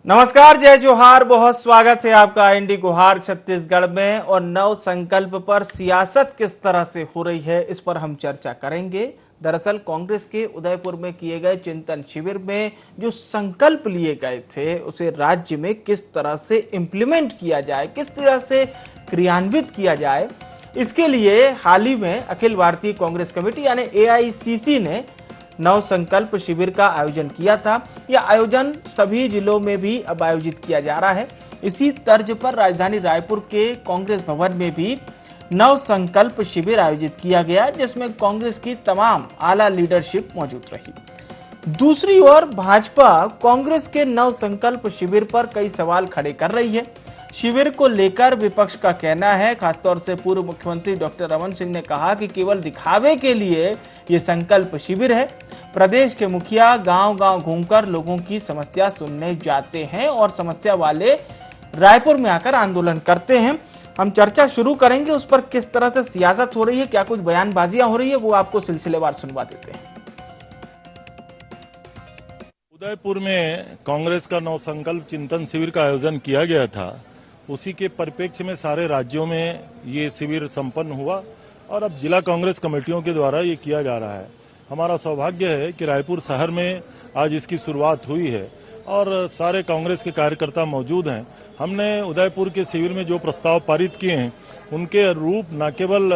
नमस्कार, जय जोहार। बहुत स्वागत है आपका इंडी गुहार छत्तीसगढ़ में। और नव संकल्प पर सियासत किस तरह से हो रही है, इस पर हम चर्चा करेंगे। दरअसल कांग्रेस के उदयपुर में किए गए चिंतन शिविर में जो संकल्प लिए गए थे, उसे राज्य में किस तरह से इम्प्लीमेंट किया जाए, किस तरह से क्रियान्वित किया जाए, इसके लिए हाल ही में अखिल भारतीय कांग्रेस कमेटी यानी AICC ने नव संकल्प शिविर का आयोजन किया था। यह आयोजन सभी जिलों में भी अब आयोजित किया जा रहा है। इसी तर्ज पर राजधानी रायपुर के कांग्रेस भवन में भी नव संकल्प शिविर आयोजित किया गया, जिसमें कांग्रेस की तमाम आला लीडरशिप मौजूद रही। दूसरी ओर भाजपा कांग्रेस के नव संकल्प शिविर पर कई सवाल खड़े कर रही है। शिविर को लेकर विपक्ष का कहना है, खासतौर से पूर्व मुख्यमंत्री डॉक्टर रमन सिंह ने कहा कि केवल दिखावे के लिए ये संकल्प शिविर है। प्रदेश के मुखिया गांव-गांव घूमकर लोगों की समस्या सुनने जाते हैं और समस्या वाले रायपुर में आकर आंदोलन करते हैं। हम चर्चा शुरू करेंगे उस पर, किस तरह से सियासत हो रही है, क्या कुछ बयानबाजियां हो रही है, वो आपको सिलसिलेवार सुनवा देते हैं। उदयपुर में कांग्रेस का नव संकल्प चिंतन शिविर का आयोजन किया गया था। उसी के परिप्रेक्ष्य में सारे राज्यों में ये शिविर संपन्न हुआ और अब जिला कांग्रेस कमेटियों के द्वारा ये किया जा रहा है। हमारा सौभाग्य है कि रायपुर शहर में आज इसकी शुरुआत हुई है और सारे कांग्रेस के कार्यकर्ता मौजूद हैं। हमने उदयपुर के शिविर में जो प्रस्ताव पारित किए हैं, उनके रूप न केवल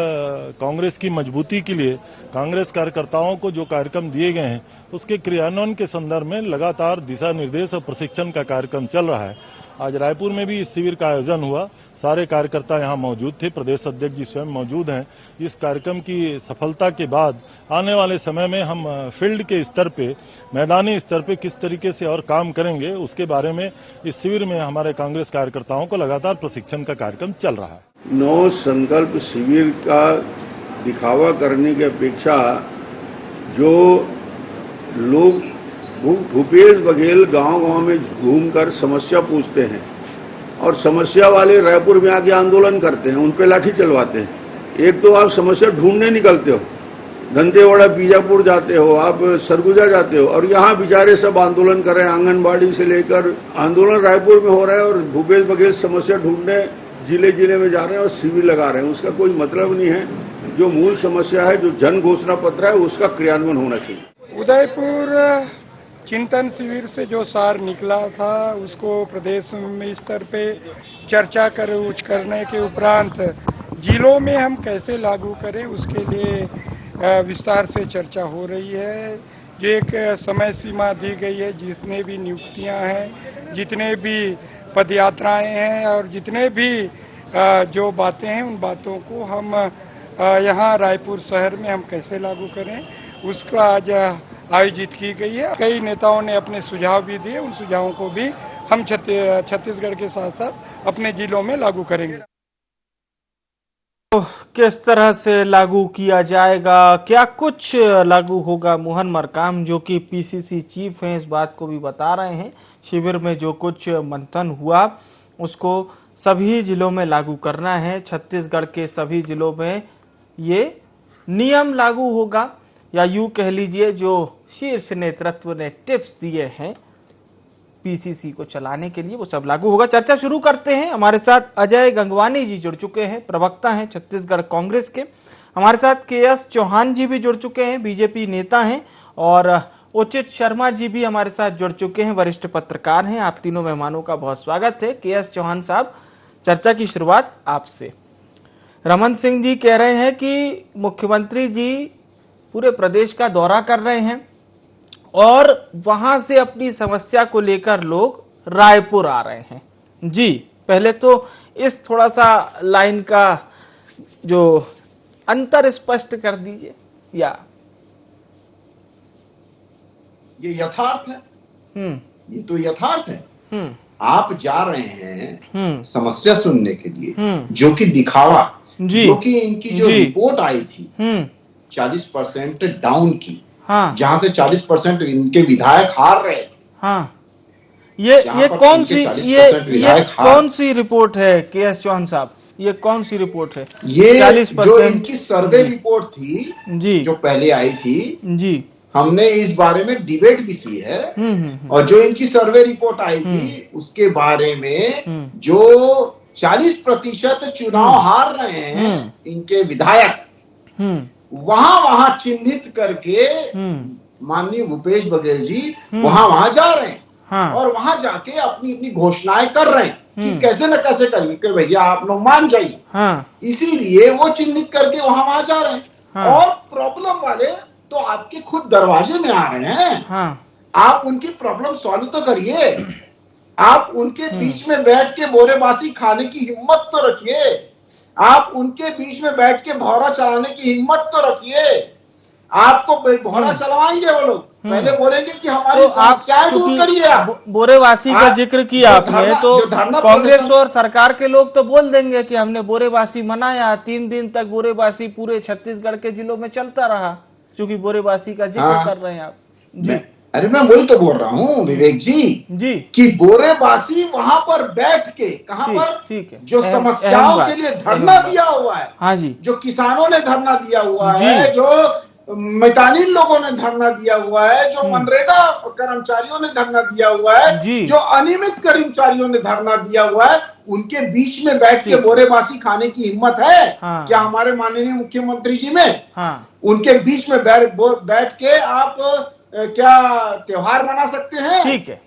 कांग्रेस की मजबूती के लिए कांग्रेस कार्यकर्ताओं को जो कार्यक्रम दिए गए हैं, उसके क्रियान्वयन के संदर्भ में लगातार दिशा निर्देश और प्रशिक्षण का कार्यक्रम चल रहा है। आज रायपुर में भी इस शिविर का आयोजन हुआ। सारे कार्यकर्ता यहाँ मौजूद थे, प्रदेश अध्यक्ष जी स्वयं मौजूद हैं। इस कार्यक्रम की सफलता के बाद आने वाले समय में हम फील्ड के स्तर पे, मैदानी स्तर पे किस तरीके से और काम करेंगे, उसके बारे में इस शिविर में हमारे कांग्रेस कार्यकर्ताओं को लगातार प्रशिक्षण का कार्यक्रम चल रहा है। नव संकल्प शिविर का दिखावा करने की अपेक्षा जो लोग भूपेश बघेल गांव-गांव में घूमकर समस्या पूछते हैं और समस्या वाले रायपुर में आके आंदोलन करते हैं, उन पे लाठी चलवाते हैं। एक तो आप समस्या ढूंढने निकलते हो, दंतेवाड़ा बीजापुर जाते हो, आप सरगुजा जाते हो, और यहाँ बेचारे सब आंदोलन कर रहे हैं। आंगनबाड़ी से लेकर आंदोलन रायपुर में हो रहा है और भूपेश बघेल समस्या ढूंढने जिले जिले में जा रहे हैं और शिविर लगा रहे हैं। उसका कोई मतलब नहीं है। जो मूल समस्या है, जो जन घोषणा पत्र है, उसका क्रियान्वयन होना चाहिए। उदयपुर चिंतन शिविर से जो सार निकला था, उसको प्रदेश में स्तर पे चर्चा करने के उपरांत जिलों में हम कैसे लागू करें, उसके लिए विस्तार से चर्चा हो रही है। जो एक समय सीमा दी गई है, जितने भी नियुक्तियां हैं, जितने भी पदयात्राएं हैं और जितने भी जो बातें हैं, उन बातों को हम यहाँ रायपुर शहर में हम कैसे लागू करें, उसका आज आयोजित की गई है। कई नेताओं ने अपने सुझाव भी दिए, उन सुझावों को भी हम छत्तीसगढ़ के साथ साथ अपने जिलों में लागू करेंगे। तो किस तरह से लागू किया जाएगा, क्या कुछ लागू होगा, मोहन मरकाम जो कि PCC चीफ हैं, इस बात को भी बता रहे हैं। शिविर में जो कुछ मंथन हुआ उसको सभी जिलों में लागू करना है। छत्तीसगढ़ के सभी जिलों में ये नियम लागू होगा, या यूं कह लीजिए जो शीर्ष नेतृत्व ने टिप्स दिए हैं PCC को चलाने के लिए, वो सब लागू होगा। चर्चा शुरू करते हैं। हमारे साथ अजय गंगवानी जी जुड़ चुके हैं, प्रवक्ता हैं छत्तीसगढ़ कांग्रेस के। हमारे साथ KS चौहान जी भी जुड़ चुके हैं, BJP नेता हैं। और उचित शर्मा जी भी हमारे साथ जुड़ चुके हैं, वरिष्ठ पत्रकार हैं। आप तीनों मेहमानों का बहुत स्वागत है। KS चौहान साहब, चर्चा की शुरुआत आपसे। रमन सिंह जी कह रहे हैं कि मुख्यमंत्री जी पूरे प्रदेश का दौरा कर रहे हैं और वहां से अपनी समस्या को लेकर लोग रायपुर आ रहे हैं। जी, पहले तो इस थोड़ा सा लाइन का जो अंतर स्पष्ट कर दीजिए। या ये यथार्थ है। ये तो यथार्थ है। आप जा रहे हैं समस्या सुनने के लिए, जो कि दिखावा, जो कि इनकी जो रिपोर्ट आई थी 40% डाउन की, हाँ, जहां से 40% इनके विधायक हार रहे थे। हाँ, ये कौन सी रिपोर्ट है KS चौहान साहब, ये कौन सी रिपोर्ट है? ये 40% जो इनकी सर्वे रिपोर्ट थी जी, जो पहले आई थी जी, हमने इस बारे में डिबेट भी की है। और जो इनकी सर्वे रिपोर्ट आई थी उसके बारे में जो 40% चुनाव हार रहे हैं इनके विधायक, वहां चिन्हित करके माननीय भूपेश बघेल जी वहां जा रहे हैं और वहां जाके अपनी अपनी घोषणाएं कर रहे हैं कि कैसे न कैसे करिए कि भैया आप लोग मान जाइए। इसीलिए वो चिन्हित करके वहां जा रहे हैं। और प्रॉब्लम वाले तो आपके खुद दरवाजे में आ रहे हैं। आप उनकी प्रॉब्लम सॉल्व तो करिए। आप उनके बीच में बैठ के बोरेबासी खाने की हिम्मत तो रखिए। आप उनके बीच में बैठ के भौरा चलाने की हिम्मत तो रखिए। आपको भौरा चलवाएंगे वो लोग, पहले बोलेंगे कि हमारी समस्याएं दूर करिए। आप बोरेबासी का जिक्र किया आपने, तो कांग्रेस और सरकार के लोग तो बोल देंगे कि हमने बोरेबासी मनाया, 3 दिन तक बोरेबासी पूरे छत्तीसगढ़ के जिलों में चलता रहा, क्योंकि बोरेबासी का जिक्र कर रहे हैं आप जी। अरे मैं वही तो बोल रहा हूँ विवेक जी कि बोरेबासी वहां पर बैठ के, कहां पर, ठीक है, जो समस्याओं के लिए धरना दिया हुआ है, हाँ जी, जो किसानों ने धरना दिया हुआ है, जो मैदानी लोगों ने धरना दिया हुआ है, जो मनरेगा कर्मचारियों ने धरना दिया हुआ है, जो अनियमित कर्मचारियों ने धरना दिया हुआ है, उनके बीच में बैठ के बोरेबासी खाने की हिम्मत है क्या हमारे माननीय मुख्यमंत्री जी में? उनके बीच में बैठ के आप क्या त्योहार मना सकते हैं?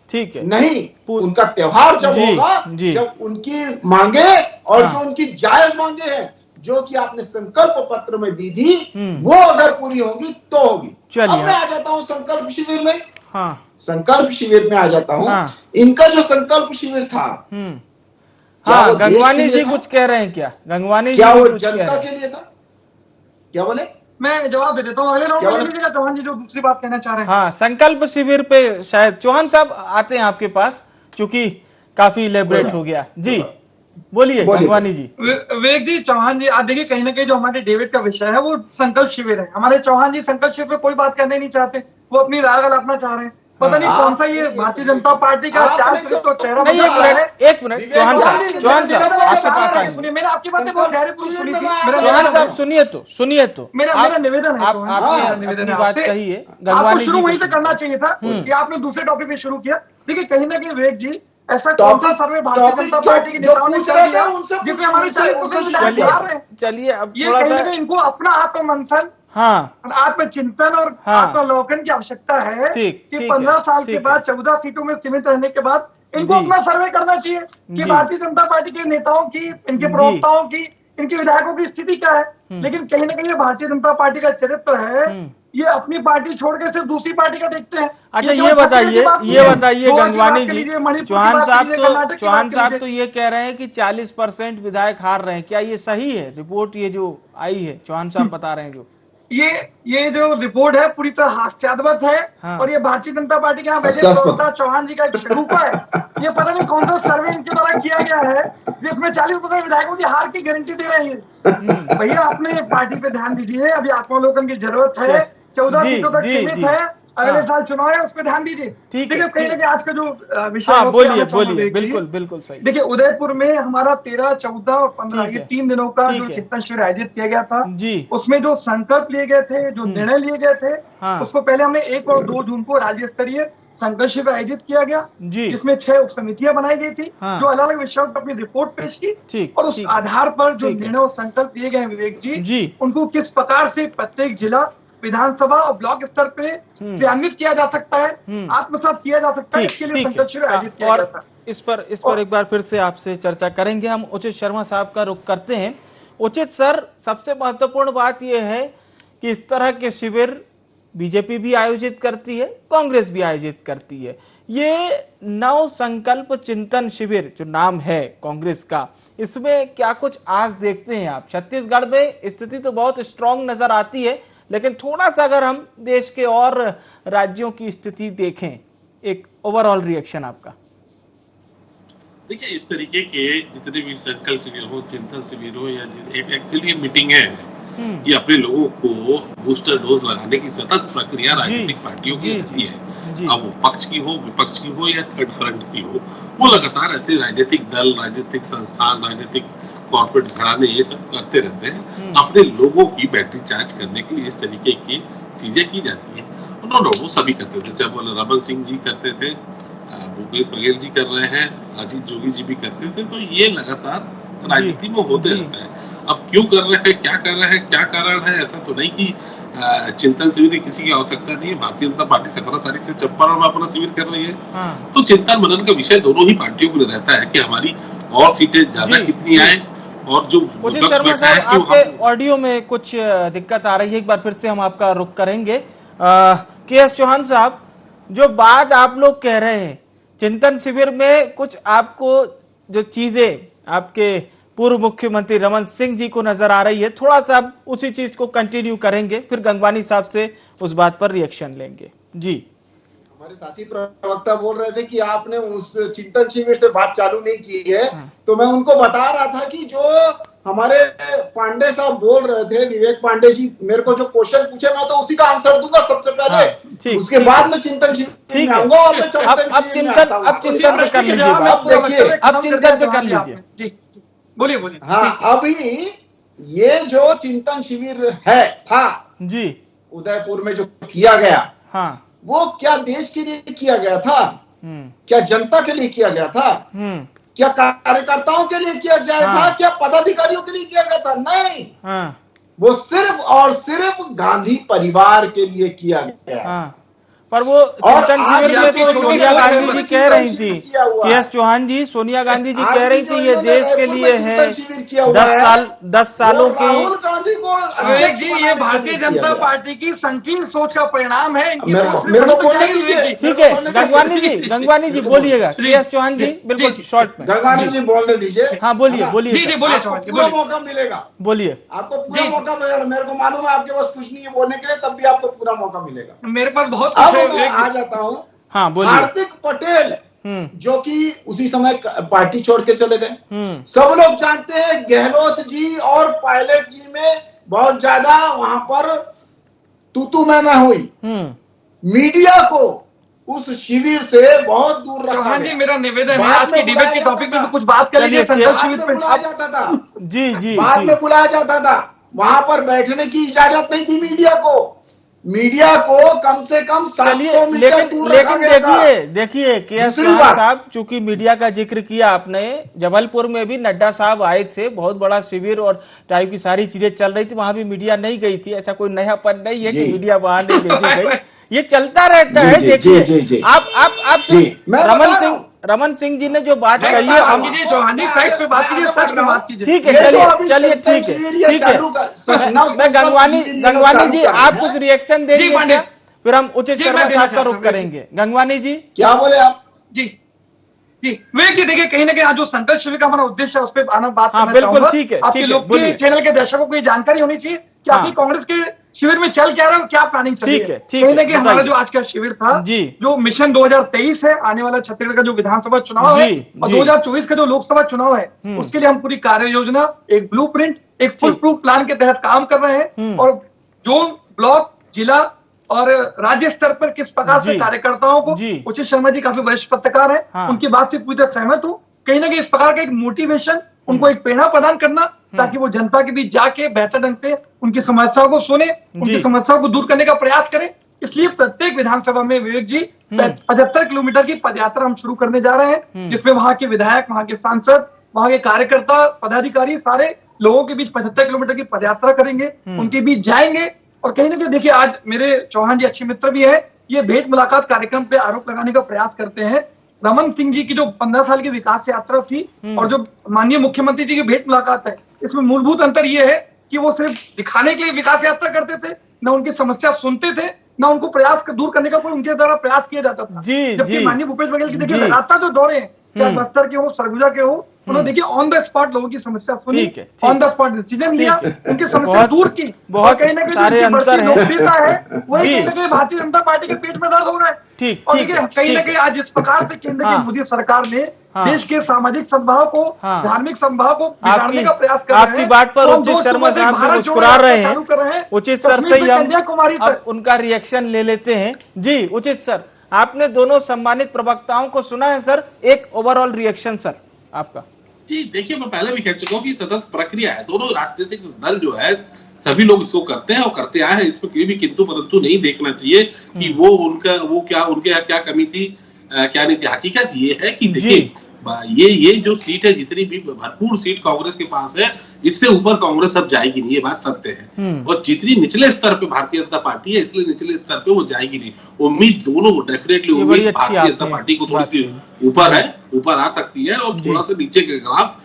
ठीक है, नहीं। उनका त्योहार जब होगा जब उनकी मांगे और जो उनकी जायज मांगे हैं, जो कि आपने संकल्प पत्र में दी थी, वो अगर पूरी होगी तो होगी। अब मैं आ जाता हूँ संकल्प शिविर में। संकल्प शिविर में आ जाता हूँ। इनका जो संकल्प शिविर था, गंगवानी जी कुछ कह रहे हैं क्या? गंगवानी क्या वो जनता के लिए था? क्या बोले? मैं जवाब दे देता हूँ, अगले राउंड में ले लीजिएगा चौहान जी जो दूसरी बात कहना चाह रहे हैं। हाँ, संकल्प शिविर पे शायद चौहान साहब आते हैं आपके पास, क्योंकि काफी इलेबरेट हो गया जी। बोलिए गंगवानी जी। विवेक जी, चौहान जी, आप देखिए कहीं ना कहीं जो हमारे डेविड का विषय है वो संकल्प शिविर है। हमारे चौहान जी संकल्प शिविर पे कोई बात करने नहीं चाहते, वो अपनी राय गलापना चाह रहे हैं। पता नहीं कौन सा ये भारतीय जनता पार्टी का चार तो चेहरा नहीं। एक मिनट चौहान साहब आपके पास आइए। सुनिए, मैंने आपकी बातें बहुत गहरी सुनी थी। चौहान साहब सुनिए तो मेरा निवेदन है, अपनी बात कहिए। आपको शुरू वहीं से करना चाहिए था कि आपने दूसरे टॉपिक पे शुरू किया। देखिए कहीं ना कहीं विवेक जी, ऐसा कौन सा सर्वे भारतीय जनता पार्टी के नेताओं ने कर दिया जिसमें हमारे 40% चलिए अब ये कहीं ना कहीं इनको अपना आत्ममंथन, आत्मचिंतन और आत्मावलोकन की आवश्यकता है कि 15 साल के बाद 14 सीटों में सीमित रहने के बाद इनको अपना सर्वे करना चाहिए कि भारतीय जनता पार्टी के नेताओं की, इनके प्रवक्ताओं की, इनके विधायकों की स्थिति क्या है। लेकिन कहीं ना कहीं भारतीय जनता पार्टी का चरित्र है, ये अपनी पार्टी छोड़ के सिर्फ दूसरी पार्टी का देखते हैं। अच्छा ये बताइए गंगवानी जी, चौहान साहब तो ये कह रहे हैं कि 40% विधायक हार रहे हैं, क्या ये सही है रिपोर्ट ये जो आई है? चौहान साहब बता रहे हैं जो ये जो रिपोर्ट है पूरी तरह हास्यास्पद है। और ये भारतीय जनता पार्टी के यहाँ बैठे प्रवक्ता चौहान जी का एक शगुफा है। ये पता नहीं कौन सा सर्वे इनके द्वारा किया गया है जिसमें 40% विधायकों की हार की गारंटी दे रहे हैं। भैया अपने पार्टी पे ध्यान दीजिए, अभी आत्मावलोकन की जरूरत है। 14 सीटों तक सीमित है, अगले साल चुनाव है, उस पर ध्यान दीजिए। देखिए कहीं ना कहीं आज का जो विषय बोलिए बिल्कुल सही। देखिए उदयपुर में हमारा 13, 14 और 15 ये 3 दिनों का जो चिंतन शिविर आयोजित किया गया था, उसमें जो संकल्प लिए गए थे, जो निर्णय लिए गए थे, उसको पहले हमने 1 और 2 जून को राज्य स्तरीय संकल्प शिविर आयोजित किया गया, जिसमें 6 उप समितियां बनाई गई थी जो अलग अलग विषयों पर अपनी रिपोर्ट पेश की। और उस आधार पर जो निर्णय और संकल्प लिए गए विवेक जी, उनको किस प्रकार से प्रत्येक जिला, विधानसभा और ब्लॉक स्तर पे क्रियान्वित किया जा सकता है, आत्मसात किया जा सकता है, इसके लिए संकल्प शिविर आयोजित किया गया था। इस पर एक बार फिर से आपसे चर्चा करेंगे। हम उचित शर्मा साहब का रुख करते हैं। उचित सर, सबसे महत्वपूर्ण बात यह है कि इस तरह के शिविर बीजेपी भी आयोजित करती है, कांग्रेस भी आयोजित करती है। ये नव संकल्प चिंतन शिविर जो नाम है कांग्रेस का, इसमें क्या कुछ आज देखते हैं आप? छत्तीसगढ़ में स्थिति तो बहुत स्ट्रांग नजर आती है, लेकिन थोड़ा सा अगर हम देश के और राज्यों की स्थिति देखें, एक ओवरऑल रिएक्शन आपका। देखिए इस तरीके के जितने भी संकल्प शिविर हो, चिंतन शिविर हो, या एक्चुअली मीटिंग है, ये अपने लोगों को बूस्टर डोज लगाने की सतत प्रक्रिया राजनीतिक पार्टियों की रहती है। अब वो पक्ष की हो, विपक्ष की हो या थर्ड फ्रंट की हो, वो लगातार ऐसे राजनीतिक दल, राजनीतिक संस्थान, राजनीतिक कॉर्पोरेट घराने ये सब करते रहते हैं। अपने लोगों की बैटरी चार्ज करने के लिए इस तरीके की चीजें की जाती है। नो, वो सभी करते थे, चाहे वो रमन सिंह जी करते थे, भूपेश बघेल जी कर रहे हैं, अजीत जोगी जी भी करते थे। तो ये लगातार राजनीति में होते रहता है। अब क्यों कर रहे हैं, क्या कर रहे हैं, क्या कारण है, ऐसा तो नहीं कि चिंतन शिविर की किसी की आवश्यकता नहीं है। भारतीय जनता पार्टी 17 तारीख से चंपारण में अपना शिविर कर रही है। तो चिंतन मनन का विषय दोनों ही पार्टियों को रहता है कि हमारी और सीटें ज्यादा कितनी आए, और जो शर्मा साहब आपके ऑडियो में कुछ दिक्कत आ रही है, एक बार फिर से हम आपका रुख करेंगे। के.एस. चौहान साहब, जो बात आप लोग कह रहे हैं चिंतन शिविर में, कुछ आपको जो चीजें आपके पूर्व मुख्यमंत्री रमन सिंह जी को नजर आ रही है, थोड़ा सा आप उसी चीज को कंटिन्यू करेंगे, फिर गंगवानी साहब से उस बात पर रिएक्शन लेंगे। जी, हमारे साथी प्रवक्ता बोल रहे थे कि आपने उस चिंतन शिविर से बात चालू नहीं की है, तो मैं उनको बता रहा था कि जो हमारे पांडे साहब बोल रहे थे, विवेक पांडे जी, मेरे को जो क्वेश्चन पूछे मैं तो उसी का आंसर दूंगा सबसे पहले, उसके बाद मैं चिंतन शिविर में आऊंगा। और मैं अब चिंतन पे कर लीजिए, अब देखिए, अब चिंतन पे कर लीजिए। बोलिए बोलिए। हाँ, अभी ये जो चिंतन शिविर था जी उदयपुर में जो किया गया, हाँ, वो क्या देश के लिए किया गया था, क्या जनता के लिए किया गया था, क्या कार्यकर्ताओं के लिए किया गया था, क्या पदाधिकारियों के लिए किया गया था? नहीं, वो सिर्फ और सिर्फ गांधी परिवार के लिए किया गया। पर वो चिंतन शिविर में तो सोनिया गांधी जी कह रही थी, के.एस. चौहान जी, सोनिया गांधी जी कह रही थी ये देश के लिए है, 10 सालों की। राहुल गांधी को, विवेक जी, ये भारतीय जनता पार्टी की संकीर्ण सोच का परिणाम है। मेरे को बोलने दीजिए। ठीक है, गंगवानी जी बोलिएगा। के.एस. चौहान जी बिल्कुल शॉर्ट में। गंगवानी जी बोलने दीजिए। हाँ, बोलिए बोलिए, पूरा मौका मिलेगा, बोलिए, आपको पूरा मौका मिलेगा। मेरे को मालूम है आपके पास कुछ नहीं है बोलने के लिए, तब भी आपको पूरा मौका मिलेगा। मेरे पास बहुत आ जाता हूँ। हाँ, बोलिए। हार्दिक पटेल जो कि उसी समय पार्टी छोड़ के चले गए, सब लोग जानते हैं। गहलोत जी और पायलट जी में बहुत ज्यादा वहां पर तू मैं हुई। मीडिया को उस शिविर से बहुत दूर रखा गया। मेरा निवेदन है, आज की डिबेट के टॉपिक पे कुछ बात कर लीजिए। शिविर पे बुलाया जाता था, जी, बाद में बुलाया जाता था, वहां पर बैठने की इजाजत नहीं थी मीडिया को। मीडिया को कम से कम 700 मीटर दूर रखा गया था। लेकिन देखिए के.एस. चौहान साहब, चूंकि मीडिया का जिक्र किया आपने, जबलपुर में भी नड्डा साहब आए थे, बहुत बड़ा शिविर और टाइप की सारी चीजें चल रही थी, वहां भी मीडिया नहीं गई थी। ऐसा कोई नयापन नहीं है कि मीडिया वहां नहीं भेजी गई, ये चलता रहता है। देखिए, आप रमन सिंह जी ने जो बात कही है, हम पे बात कीजिए, सच में बात कीजिए। ठीक है, चलिए ठीक है। मैं गंगवानी जी, आप कुछ रिएक्शन देंगे क्या? फिर हम उचित शर्मा साहब का रुख करेंगे। गंगवानी जी, क्या बोले आप? जी, विवेक जी, देखिए, कहीं ना कहीं आज जो संकल्प शिविर का हमारा उद्देश्य है उस पर आना बात करना बिल्कुल ठीक है। आपके लोग के चैनल के दर्शकों को ये जानकारी होनी चाहिए कि आपकी कांग्रेस के शिविर में चल क्या रहा है, क्या प्लानिंग चल रही है। कहीं ना कहीं हमारा जो आज का शिविर था, जो मिशन 2023 है, आने वाला छत्तीसगढ़ का जो विधानसभा चुनाव है और 2024 का जो लोकसभा चुनाव है, उसके लिए हम पूरी कार्य योजना, एक ब्लूप्रिंट, एक फुल प्रूफ प्लान के तहत काम कर रहे हैं। और जो ब्लॉक, जिला और राज्य स्तर पर किस प्रकार से कार्यकर्ताओं को, उचित शर्मा जी काफी वरिष्ठ पत्रकार है, उनकी बात से पूरी तरह सहमत हूँ। कहीं ना कहीं इस प्रकार का एक मोटिवेशन, उनको एक प्रेरणा प्रदान करना, ताकि वो जनता के बीच जाके बेहतर ढंग से उनकी समस्याओं को सुने, उनकी समस्याओं को दूर करने का प्रयास करें। इसलिए प्रत्येक विधानसभा में विवेक जी 75 किलोमीटर की पदयात्रा हम शुरू करने जा रहे हैं, जिसमें वहां के विधायक, वहां के सांसद, वहां के कार्यकर्ता, पदाधिकारी, सारे लोगों के बीच 75 किलोमीटर की पदयात्रा करेंगे, उनके बीच जाएंगे। और कहीं ना कहीं देखिए, आज मेरे चौहान जी अच्छे मित्र भी है, ये भेंट मुलाकात कार्यक्रम पे आरोप लगाने का प्रयास करते हैं। रमन सिंह जी की जो 15 साल की विकास यात्रा थी और जो माननीय मुख्यमंत्री जी की भेंट मुलाकात है, इसमें मूलभूत अंतर यह है कि वो सिर्फ दिखाने के लिए विकास यात्रा करते थे, न उनकी समस्या सुनते थे, न उनको प्रयास दूर करने का कोई उनके द्वारा प्रयास किया जाता था। जबकि माननीय भूपेश बघेल की देखिए लगातार जो दौरे हैं, चाहे बस्तर के हो, सरगुजा के हो, उन्होंने देखिए ऑन द स्पॉट लोगों की समस्या सुनी, ऑन द स्पॉट डिसीजन लिया, उनकी समस्या दूर की। बहुत कहीं ना सारे कहीं अंतर है, वही कहीं ना कहीं भारतीय जनता पार्टी के पेट में दर्द हो रहा है। और देखिए, कहीं ना कहीं आज इस प्रकार से केंद्र की मोदी सरकार ने देश के सामाजिक सद्भाव को, धार्मिक सद्भाव को बिगाड़ने का प्रयास कर रहे हैं। आपकी बात पर उचित शर्मा साहब भी मुस्कुरा रहे हैं। उचित सर से ही हम उनका रिएक्शन ले लेते हैं। जी, उचित सर, आपने दोनों सम्मानित प्रवक्ताओं को सुना है सर, एक ओवरऑल रिएक्शन सर आपका। जी, देखिए, मैं पहले भी कह चुका हूँ कि सतत प्रक्रिया है। दोनों राजनीतिक दल जो है सभी लोग इसको करते हैं और करते आए हैं, इसमें कोई भी किंतु परंतु नहीं देखना चाहिए कि उनके क्या कमी थी, क्या नहीं थी। हकीकत ये है कि देखिए ये जो सीट है, जितनी भी भरपूर सीट कांग्रेस के पास है, इससे ऊपर कांग्रेस अब जाएगी नहीं, ये बात सत्य है। और जितनी निचले स्तर पे भारतीय जनता पार्टी है, इसलिए निचले स्तर पे वो जाएगी नहीं। उम्मीद दोनों डेफिनेटली उम्मीद भारतीय जनता पार्टी को थोड़ी सी ऊपर आ सकती है और थोड़ा सा नीचे के खिलाफ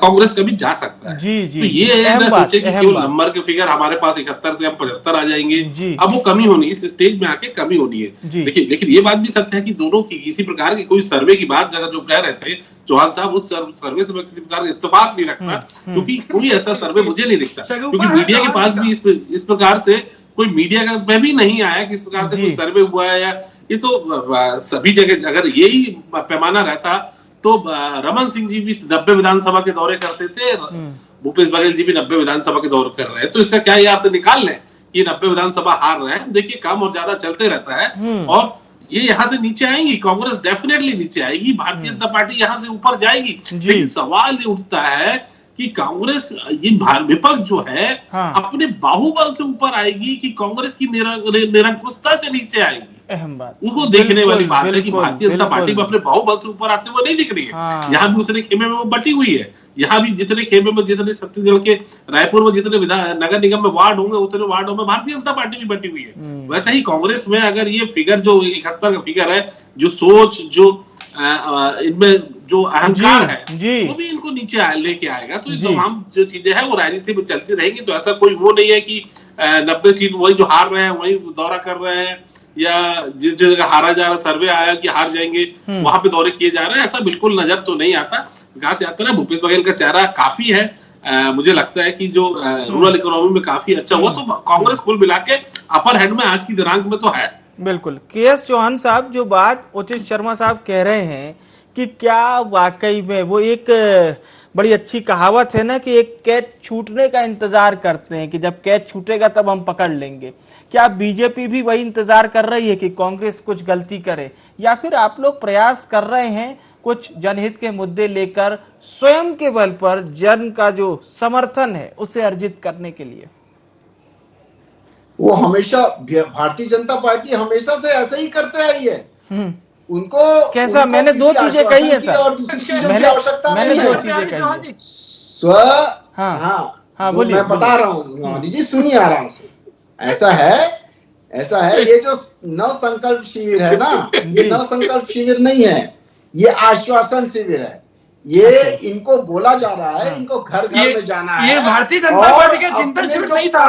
कांग्रेस का भी जा सकता है। जी, तो ये न सोचे कि केवल नंबर के फिगर हमारे पास 71 से हम 75 आ जाएंगे, अब वो कमी होनी, इस स्टेज में आके कमी होनी है। देखिए, लेकिन ये बात भी सत्य है कि दोनों की किसी प्रकार की कोई सर्वे की बात अगर जो कह रहे थे चौहान साहब, उस सर्वे से मैं किसी प्रकार का इत्तेफाक नहीं रखता, क्योंकि कोई ऐसा सर्वे मुझे नहीं दिखता, क्योंकि मीडिया के पास भी इस प्रकार से कोई मीडिया का में भी नहीं आया कि इस प्रकार से कोई सर्वे हुआ है। या ये तो सभी जगह अगर यही पैमाना रहता तो रमन सिंह जी भी 90 विधानसभा के दौरे करते थे, भूपेश बघेल जी भी 90 विधानसभा के दौरे कर रहे हैं, तो इसका क्या ये अर्थ निकाल लें कि 90 विधानसभा हार रहे हैं। देखिए, कम और ज्यादा चलते रहता है और ये यहाँ से नीचे आएंगी, कांग्रेस डेफिनेटली नीचे आएगी, भारतीय जनता पार्टी यहाँ से ऊपर जाएगी। लेकिन सवाल ये उठता है कि कांग्रेस, ये विपक्ष जो है अपने बाहुबल से ऊपर आएगी कि कांग्रेस की निरंकुशता से नीचे आएगी। अहम बात, उनको देखने वाली बात है कि भारतीय जनता पार्टी में अपने बाहुबल से ऊपर आते हुए नहीं दिख रही है। यहाँ भी उतने खेमे में वो बटी हुई है, यहाँ भी जितने खेमे में, जितने छत्तीसगढ़ के रायपुर में जितने नगर निगम में वार्ड होंगे, उतने वार्डों में भारतीय जनता पार्टी भी बटी हुई है। वैसा ही कांग्रेस में अगर ये फिगर जो 71 का फिगर है, जो सोच, जो इनमें जो अहंकार है, वो भी इनको नीचे लेके आएगा। तो तमाम जो चीजें हैं वो राजनीति में चलती रहेंगी। तो ऐसा कोई वो नहीं है कि 90 सीट वही जो हार रहे हैं वही दौरा कर रहे हैं, या जिस जगह हारा जा रहा, सर्वे आया कि हार जाएंगे, वहां पे दौरे किए जा रहे हैं, ऐसा बिल्कुल नजर तो नहीं आता। कहां से आता है? भूपेश बघेल का चेहरा काफी है, मुझे लगता है कि जो रूरल इकोनॉमी में काफी अच्छा हुआ, तो कांग्रेस कुल मिला के अपर हैंड में आज की दिनांक में तो है। बिल्कुल। के.एस. चौहान साहब, जो बात उचित शर्मा साहब कह रहे हैं कि क्या वाकई में वो एक बड़ी अच्छी कहावत है ना कि एक कैच छूटने का इंतजार करते हैं कि जब कैच छूटेगा तब हम पकड़ लेंगे। क्या बीजेपी भी वही इंतजार कर रही है कि कांग्रेस कुछ गलती करे, या फिर आप लोग प्रयास कर रहे हैं कुछ जनहित के मुद्दे लेकर स्वयं के बल पर जन का जो समर्थन है उसे अर्जित करने के लिए? वो हमेशा, भारतीय जनता पार्टी हमेशा से ऐसे ही करते आई है। उनको कैसा? मैंने दो चीजें कही है सर, और दूसरी चीजों की आवश्यकता मैंने दो चीजें कही है। हाँ, बोलिए, मैं बता रहा हूँ जी, सुनिए आराम से। ऐसा है, ये जो नव संकल्प शिविर है ना, ये नव संकल्प शिविर नहीं है, ये आश्वासन शिविर है। ये इनको बोला जा रहा है, इनको घर घर में जाना है। ये भारतीय जनता पार्टी का चिंतन शिविर नहीं था।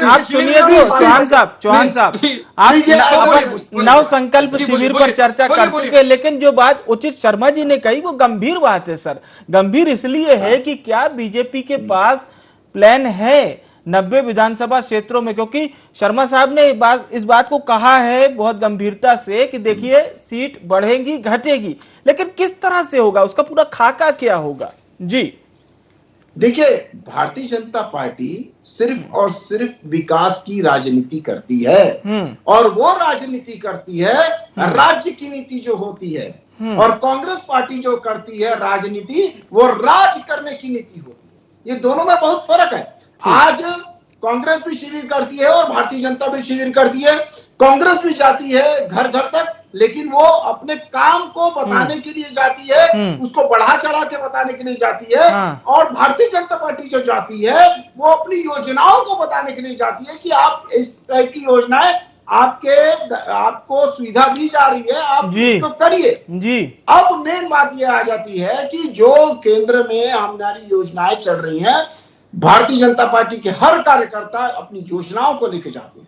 आप सुनिए तो चौहान साहब, आप नव संकल्प शिविर पर चर्चा कर चुके हैं, लेकिन जो बात उचित शर्मा जी ने कही वो गंभीर बात है सर। गंभीर इसलिए है कि क्या बीजेपी के पास प्लान है 90 विधानसभा क्षेत्रों में? क्योंकि शर्मा साहब ने इस बात को कहा है बहुत गंभीरता से कि देखिए सीट बढ़ेगी घटेगी, लेकिन किस तरह से होगा, उसका पूरा खाका क्या होगा? जी देखिए, भारतीय जनता पार्टी सिर्फ और सिर्फ विकास की राजनीति करती है, और वो राजनीति करती है राज्य की नीति जो होती है, और कांग्रेस पार्टी जो करती है राजनीति, वो राज करने की नीति होती है। ये दोनों में बहुत फर्क है। आज कांग्रेस भी शिविर करती है और भारतीय जनता भी शिविर करती है। कांग्रेस भी जाती है घर घर तक, लेकिन वो अपने काम को बताने के लिए जाती है, उसको बढ़ा चढ़ा के बताने के लिए जाती है। और भारतीय जनता पार्टी जो जाती है वो अपनी योजनाओं को बताने के लिए जाती है कि आप इस टाइप की योजनाएं आपको सुविधा दी जा रही है, आप इसको करिए। अब मेन बात यह आ जाती है कि जो केंद्र में हमारी योजनाएं चल रही हैं, भारतीय जनता पार्टी के हर कार्यकर्ता अपनी योजनाओं को लेकर जाते हैं,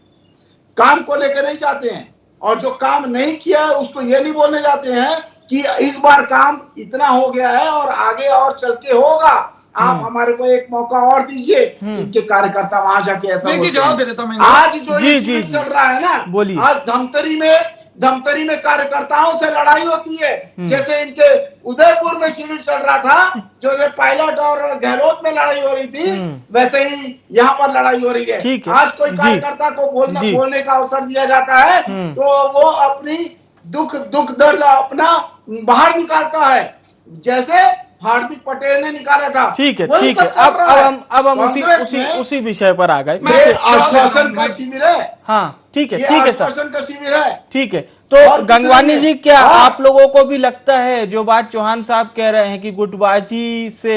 काम को लेकर नहीं जाते हैं। और जो काम नहीं किया है उसको ये नहीं बोलने जाते हैं कि इस बार काम इतना हो गया है और आगे और चल के होगा, आप हमारे को एक मौका और दीजिए। इनके कार्यकर्ता वहां जाके ऐसा जवाब दे देता हूं। आज जो ये चल रहा है ना, आज धमतरी में कार्यकर्ताओं से लड़ाई होती है। जैसे इनके उदयपुर में शिविर चल रहा था, जो ये पायलट और गहलोत में लड़ाई हो रही थी, वैसे ही यहाँ पर लड़ाई हो रही है। आज कोई कार्यकर्ता को बोलने का अवसर दिया जाता है तो वो अपनी दुख दर्द अपना बाहर निकालता है। जैसे हार्दिक पटेल ने निकाला था। ठीक है, वही ठीक है। सब चल रहा है। अब हम कांग्रेस उसी विषय पर आ गए। ये आश्वासन का शिविर है। हाँ, ठीक है, ये ठीक है सर, आश्वासन का शिविर है। ठीक है। तो गंगवानी जी, क्या आप लोगों को भी लगता है जो बात चौहान साहब कह रहे हैं कि गुटबाजी से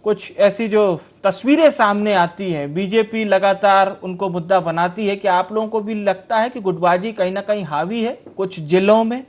कुछ ऐसी जो तस्वीरें सामने आती है, बीजेपी लगातार उनको मुद्दा बनाती है, कि आप लोगों को भी लगता है कि गुटबाजी कहीं ना कहीं हावी है कुछ जिलों में,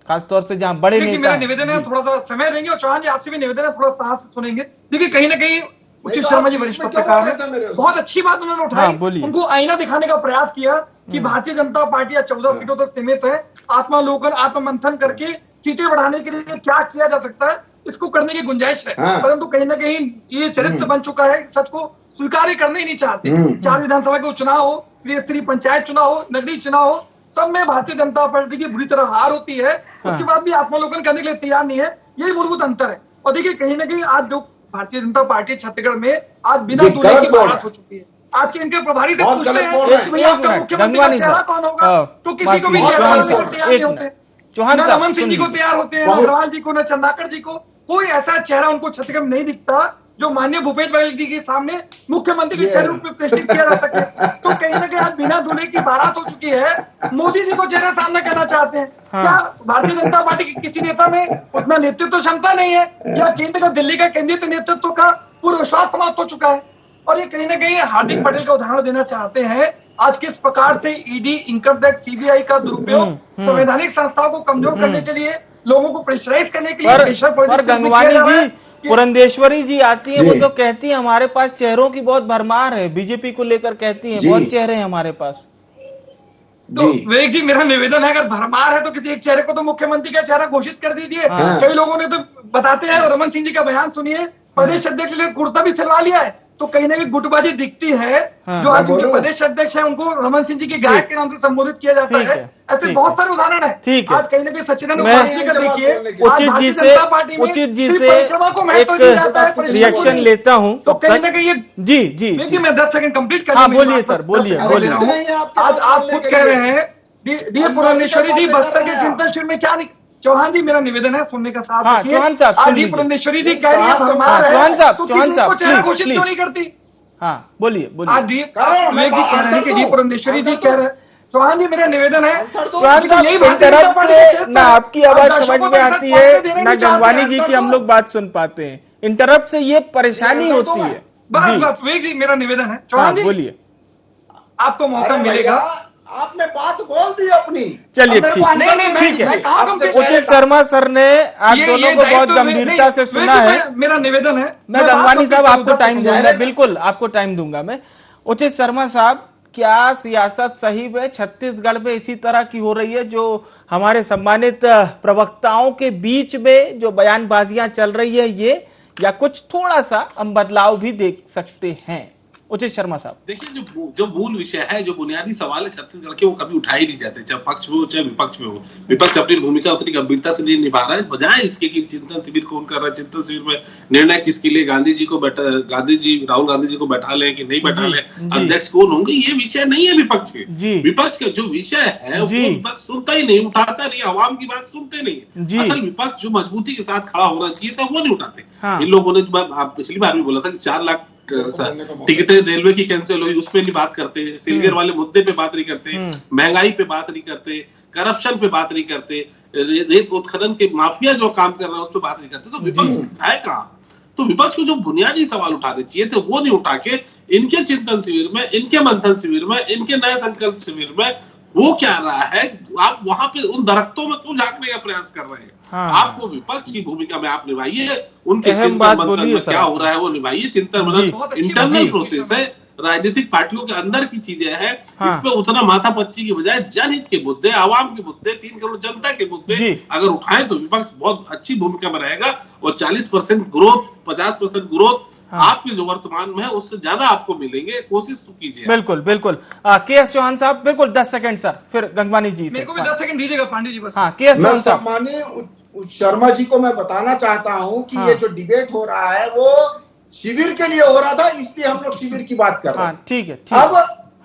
खासतौर से जहां बड़े नेता? मेरा निवेदन है, थोड़ा सा समय देंगे और चौहान जी आपसे भी निवेदन है, थोड़ा साहस सुनेंगे। देखिए कहीं ना कहीं उचित शर्मा जी वरिष्ठ पत्रकार हैं, बहुत अच्छी बात उन्होंने उठाई। उनको आईना दिखाने का प्रयास किया कि भारतीय जनता पार्टी 14 सीटों तक सीमित है, आत्मालोकन आत्ममंथन करके सीटें बढ़ाने के लिए क्या किया जा सकता है, इसको करने की गुंजाइश है। परंतु कहीं ना कहीं ये चरित्र बन चुका है, सच को स्वीकार ही करने ही नहीं चाहते। 4 विधानसभा के चुनाव हो, त्रिस्तरीय पंचायत चुनाव हो, नगरीय चुनाव हो, सब में भारतीय जनता पार्टी की बुरी तरह हार होती है। उसके बाद भी आत्मालोकन करने के लिए तैयार नहीं है, यही मूलभूत अंतर है। और देखिए कहीं ना कहीं आज जो भारतीय जनता पार्टी छत्तीसगढ़ में आज बिना दूल्हे की बारात हो चुकी है। आज के इनके प्रभारी से पूछते हैं कि भैया आपका मुख्यमंत्री का चेहरा कौन होगा, तो किसी को भी तैयार नहीं होते। चौहान साहब रमन सिंह जी को तैयार होते हैं, अग्रवाल जी को, न चंद्राकर जी को, कोई ऐसा चेहरा उनको छत्तीसगढ़ में नहीं दिखता जो माननीय भूपेश बघेल जी के सामने मुख्यमंत्री के चेहरे रूप में प्रेषित किया जा सके। तो कहीं ना कहीं आज बिना दूल्हे की बारात हो चुकी है। मोदी जी को चेहरे सामने करना चाहते हैं। क्या भारतीय जनता पार्टी के किसी नेता में उतना नेतृत्व क्षमता नहीं है, या केंद्र का, दिल्ली का केंद्रीय नेतृत्व का पूर्ण विश्वास समाप्त हो चुका है? और ये कहीं ना कहीं हार्दिक पटेल का उदाहरण देना चाहते हैं आज किस प्रकार से ईडी, इनकम टैक्स, सीबीआई का दुरुपयोग संवैधानिक संस्थाओं को कमजोर करने के लिए, लोगों को प्रेशराइज करने के लिए। पर गंगवानी जी, पुरंदेश्वरी जी आती है, वो तो कहती है हमारे पास चेहरों की बहुत भरमार है, बीजेपी को लेकर कहती है बहुत चेहरे हैं हमारे पास। तो विवेक जी, मेरा निवेदन है, अगर भरमार है तो किसी एक चेहरे को तो मुख्यमंत्री का चेहरा घोषित कर दीजिए। कई लोगों ने तो बताते हैं, रमन सिंह जी का बयान सुनिए, प्रदेश अध्यक्ष ने कुर्ता भी सिलवा लिया है। तो कहीं ना कहीं गुटबाजी दिखती है। जो आज उनके प्रदेश अध्यक्ष हैं उनको रमन सिंह जी के गायक के नाम से संबोधित किया जाता है। ऐसे बहुत सारे उदाहरण है। आज कहीं ना कहीं सचिदानंद उपाध्याय का देखिए, उचित जी से एक रिएक्शन लेता हूँ। तो कहीं ना कहीं जी जी देखिए, मैं 10 सेकंड कंप्लीट कर, बोलिए सर, बोलिए। आज आप खुद कह रहे हैं डी पुरंदेश्वरी जी बस्तर के चिंतन शिविर में क्या चौहान जी, मेरा निवेदन है सुनने का साथ। चौहान साहब, पुरंदेश्वरी जी कह रही है भरमार है, चौहान साहब, तो किसी को चेहरा घोषित क्यों नहीं करती? बोलिए। आज जी कह रहे हैं कि डी पुरंदेश्वरी जी कह रहे हैं। चौहान जी, मेरा निवेदन है, चौहान साहब, इंटरप्ट से ना आपकी आवाज समझ में आती है, ना गंगवानी जी की हम लोग बात सुन पाते हैं। इंटरप्ट से ये परेशानी होती है। बस विवेक जी, मेरा निवेदन है, चौहान जी बोलिए, आपको मौका मिलेगा। आपने बात बोल दी अपनी। चलिए ठीक है। उचित शर्मा सर ने आप दोनों को बहुत गंभीरता से सुना है। मेरा निवेदन है, मैं गंगवानी साहब आपको टाइम दूंगा, बिल्कुल आपको टाइम दूंगा मैं। उचित शर्मा साहब, क्या सियासत सही में छत्तीसगढ़ में इसी तरह की हो रही है जो हमारे सम्मानित प्रवक्ताओं के बीच में जो बयानबाजियां चल रही है ये, या कुछ थोड़ा सा हम बदलाव भी देख सकते हैं? उचित शर्मा साहब, देखिए, जो मूल विषय है, जो बुनियादी सवाल है छत्तीसगढ़ के, वो कभी उठाए नहीं जाते, चाहे पक्ष में हो चाहे विपक्ष में हो। विपक्ष अपनी भूमिका उतनी गंभीरता से नहीं निभा रहा है, बजाय इसके कि चिंतन शिविर कौन कर रहा है, चिंतन शिविर में निर्णय किसके लिए, राहुल गांधी जी को बैठा ले कि नहीं बैठा ले, अध्यक्ष कौन होंगे, ये विषय नहीं है विपक्ष के। विपक्ष का जो विषय है वो विपक्ष सुनता ही नहीं, उठाता नहीं, आवाम की बात सुनते नहीं। असल विपक्ष जो मजबूती के साथ खड़ा होना चाहिए था, वो नहीं उठाते। इन लोगों ने पिछली बार भी बोला था कि 4 लाख टिकटें रेलवे की कैंसिल हुई, उस पे नहीं बात करते, सिलगर वाले मुद्दे पे बात नहीं करते, महंगाई पे बात नहीं करते, करप्शन पे बात नहीं करते, रेत उत्खनन के माफिया जो काम कर रहा है उस पे बात नहीं करते। तो विपक्ष है कहाँ? तो विपक्ष को जो बुनियादी सवाल उठाने चाहिए थे वो नहीं उठा के इनके चिंतन शिविर में, इनके मंथन शिविर में, इनके नए संकल्प शिविर में वो क्या रहा है, आप वहां पे उन दरख्तों में क्यों झांकने का प्रयास कर रहे हैं? आपको विपक्ष की भूमिका में आप निभाइए, उनके चिंतन मंथन में क्या हो रहा है वो निभाइए। चिंतन मंथन इंटरनल प्रोसेस है, राजनीतिक पार्टियों के अंदर की चीजें हैं। इस पे उतना माथापच्ची की बजाय जनहित के मुद्दे, आवाम के मुद्दे, 3 करोड़ जनता के मुद्दे अगर उठाएं तो विपक्ष बहुत अच्छी भूमिका में रहेगा। और 40% ग्रोथ, 50% ग्रोथ आपके जो वर्तमान में है उससे ज्यादा आपको मिलेंगे। कोशिश तो कीजिए। बिल्कुल बिल्कुल। के.एस. चौहान साहब, बिल्कुल 10 सेकंड सर, फिर गंगवानी जी से। मेरे को भी 10 सेकंड दीजिएगा पांडे जी बस। के.एस. चौहान साहब, माननीय शर्मा जी को मैं बताना चाहता हूं कि ये जो डिबेट हो रहा है वो शिविर के लिए हो रहा था, इसलिए हम लोग शिविर की बात कर रहे हैं। ठीक है।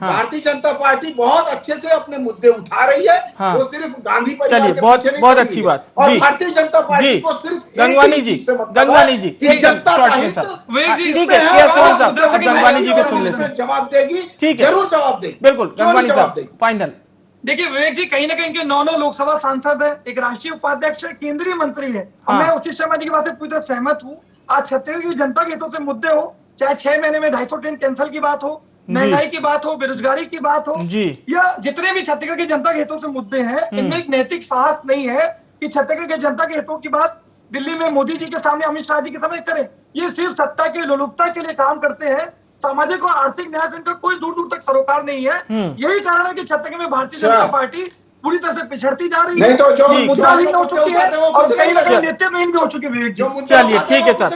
भारतीय जनता पार्टी बहुत अच्छे से अपने मुद्दे उठा रही है। वो सिर्फ गांधी परिवार चलिए, के बहुत पीछे नहीं बहुत पड़ी अच्छी है। बात। और भारतीय जनता पार्टी को सिर्फ गंगवानी जी, गंगवानी जी, कि जनता का हित ठीक है, गंगवानी जी को सुन लेते हैं। जवाब देगी, ठीक है, जरूर जवाब देगी, बिल्कुल गंगवानी साहब फाइनल। देखिए विवेक जी, कहीं ना कहीं के 9 लोकसभा सांसद है, एक राष्ट्रीय उपाध्यक्ष है, केंद्रीय मंत्री है। मैं उचित शर्मा जी की बात से पूरी तरह सहमत हूँ। आज छत्तीसगढ़ की जनता के हितों से मुद्दे हो, चाहे 6 महीने में 250 ट्रेन कैंसिल की बात हो, महंगाई की बात हो, बेरोजगारी की बात हो, या जितने भी छत्तीसगढ़ की जनता के हितों से मुद्दे हैं, इनमें एक नैतिक साहस नहीं है कि छत्तीसगढ़ की जनता के हितों की बात दिल्ली में मोदी जी के सामने, अमित शाह जी के सामने करें। ये सिर्फ सत्ता के लोलुपता के लिए काम करते हैं। सामाजिक और आर्थिक न्याय से इनका कोई दूर दूर तक सरोकार नहीं है। यही कारण है कि छत्तीसगढ़ में भारतीय जनता पार्टी पूरी तरह से पिछड़ती जा रही है। नहीं तो जो मुद्दा भी हो चुकी है और कहीं ना कहीं नेतृत्वहीन भी हो चुकी है। चलिए ठीक है सर,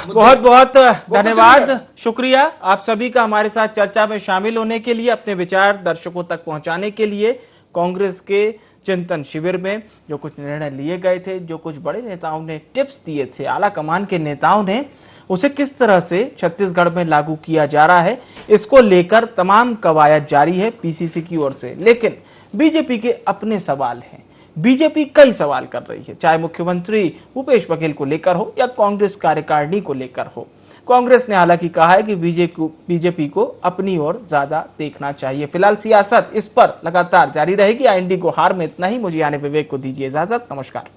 बहुत बहुत धन्यवाद, शुक्रिया आप सभी का हमारे साथ चर्चा में शामिल होने के लिए, अपने विचार दर्शकों तक पहुंचाने के लिए। कांग्रेस के चिंतन शिविर में जो कुछ निर्णय लिए गए थे, जो कुछ बड़े नेताओं ने टिप्स दिए थे, आला कमान के नेताओं ने, उसे किस तरह से छत्तीसगढ़ में लागू किया जा रहा है, इसको लेकर तमाम कवायद जारी है पीसीसी की ओर से। लेकिन बीजेपी के अपने सवाल हैं। बीजेपी कई सवाल कर रही है, चाहे मुख्यमंत्री भूपेश बघेल को लेकर हो या कांग्रेस कार्यकारिणी को लेकर हो। कांग्रेस ने हालांकि कहा है कि बीजेपी को अपनी ओर ज्यादा देखना चाहिए। फिलहाल सियासत इस पर लगातार जारी रहेगी। IND गुहार में इतना ही। मुझे यानी विवेक को दीजिए इजाजत। नमस्कार।